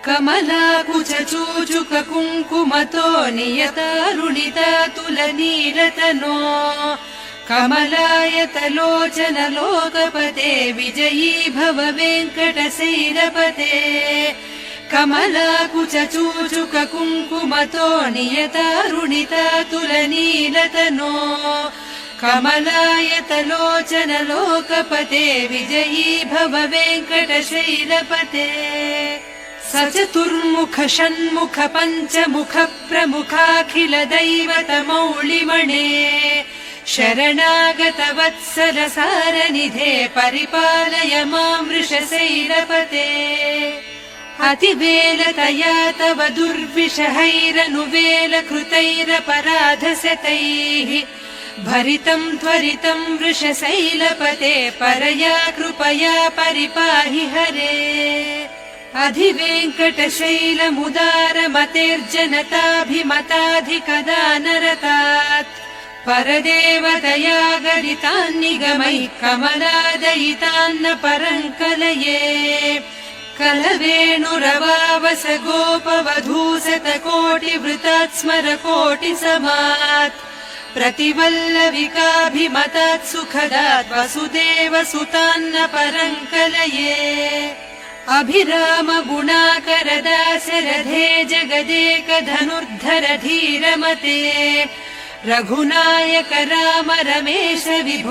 कमलाकुचूचुक कुङ्कुमतो नियतारुणितातुलनीलतनो कमलायतलोचन लोकपते विजयी भव वेङ्कटशैलपते कमलाकुचूचुक कुङ्कुमतो नियतारुणितातुलनीलतनो कमलायतलोचन लोकपते विजयी भव वेङ्कटशैलपते सचतुर्मुख षण्मुख पञ्चमुख प्रमुखाखिल दैवतमौलिमणे शरणागत वत्सल सारनिधे परिपालय मां वृषशैलपते अतिवेलतया तव दुर्विषहैरनुवेलकृतैरपराधशतैः भरितं त्वरितं वृषशैलपते परया कृपया परिपाहि हरे अधिवेङ्कटशैलमुदारमतेर्जनताभिमताधिकदानरतात् परदेवतया गरितान्निगमैः कमलादयितान्न परङ्कलये कलवेणुरवावस गोपवधूशतकोटिवृतात् स्मरकोटिसमात् प्रतिवल्लविकाभिमतात् सुखदात् वसुदेवसुतान्न परङ्कलये अभिराम गुणाकर दाशरथे जगदेक धनुर्धर धीरमते रघुनायक राम रमेश विभो